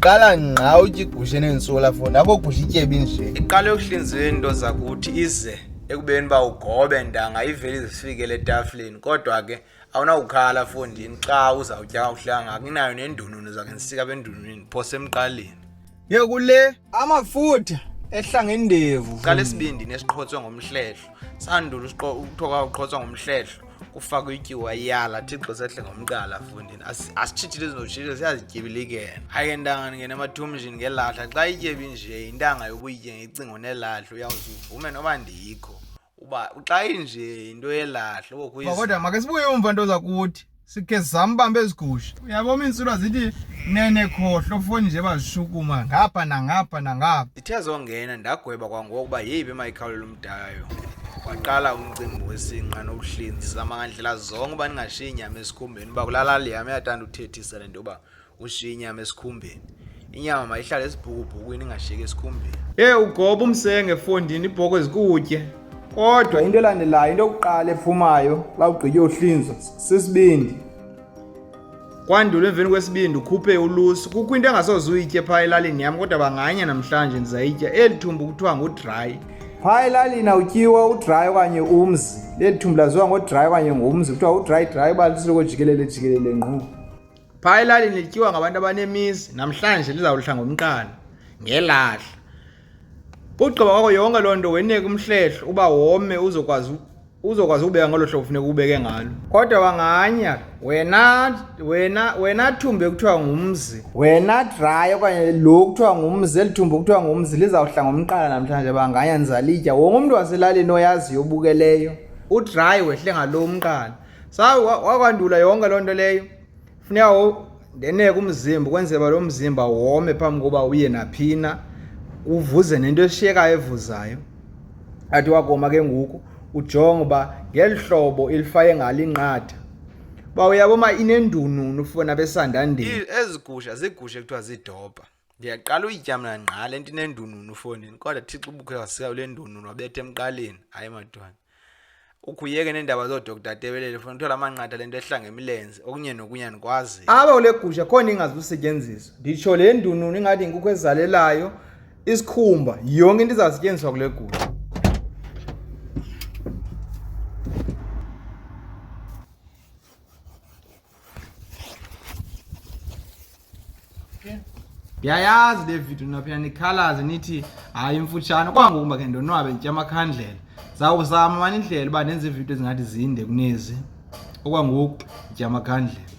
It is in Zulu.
Qala ngqa uthi Igush'Enendununu fundi akogusha ityebi nje. Iqale ukuhlinzwa into zakuthi ize ekubeni ba ugobe ndanga iveli zifikele etafuleni kodwa ke awunawukhala fondini xa uzawutya awuhlanga akunayo nendununu zakhe nsika bendununini phose emqaleni. Ye kule amafutha ehlanga indevu. Qale sibindini esiqhotswe ngomhlehlo. Sandula ukuthoka uqhotswa ngomhlehlo. Kufaka ityiwa yala thixo sehle ngomqala fondini asithithile izinotshilo siyazityebilikena hayi ndanga ngene emathumjini ngelahla xa ityebi nje intanga yokuyitye ngecingo nelahla uyawuzuvume noba ndikho uba xa inje into yelahla okuyizo kodwa make sibuye umva nto zakuthi sikhe sambambe ezigusha uyabona insulwa zithi nene khohlo foni nje bazishukuma ngapha nangapha nangapha ithe zongena ndagweba kwangoku uba yeyiphi emayikhawulela umdayo waqala umcimbi wesinqa nokuhlinza zama ngandlela zonke uba ningashiya inyama esikhumbeni uba kulala liyam yathanda uthethisa le nto uba ushiya inyama esikhumbeni inyama mayihlale esibhukubhukweni ingashiyeki esikhumbeni. Ugoba umsenge efondini ibhoko zikutye kodwa into elandelayo into yokuqala ephumayo xa ugqitye uhlinzo sisibindi kwandula emveni kwesibindi ukhuphe ulusu kukho into engasoze uyitye phaa elalini yam kodwa banganya namhlanje ndizayitya eli thumbu kuthiwa ngudry. Phaa elalini awutyiwa udry okanye umzi leli thumbu laziwa ngodry okanye ngumzi kuthiwa udry uba lisiloko jikelele ngqu. Phaa elalini lityiwa ngabantu abanemizi namhlanje lizawuhla ngomqala ngelahla. Ugqiba kwakho yonke loo nto weneke umhlehlo uba wome uzokwazi ubeka ngolo hlobo funeka ubeke ngalo kodwa wanganya wena thumbe kuthiwa ngumzi wena dry okanye lo kuthiwa ngumzi eli thumbu kuthiwa ngumzi lizawuhla ngomqala namhlanje banganya ndizalitya wonke umntu waselalini oyaziyo obukeleyo udry wehle ngalo umqala wakwandula yonke loo nto leyo funeka ndeneke umzimba ukwenzela uba lo mzimba wome phambi koba uye naphina uvuze nento eshiyekayo evuzayo athi wakoma ke ngoku ujonge uba ngeli hlobo ilifaye ngalo inqatha uba uyaboma inendununu fona besandandeni. Ezi gusha zigusha ekuthiwa ziidobha ndiyaqala uyitya mna ngqa le nto inendununu fondini kodwa thixo ubukhe wasika kule ndununu wabetha emqaleni hayi madwana ukhuyeke neendaba zoodokta Tebelele funa uthola amanqatha le nto ehla ngemilenze okunye nokunye andikwazi apha kule gusha khona ingazusetyenziswa nditsho le ndununu ingathi inkukhu ezalelayo isikhumba yonke into izawusetyenziswa kule gusha. Ndiyayazi le video napha nikhalaze nithi hayi imfutshane kwangoku makhe ndonwabe nditya amakhandlela zawuzama mani indlela uba nenze iividiyo ezingathi zinde kunezi okwangoku nditya amakhandlela.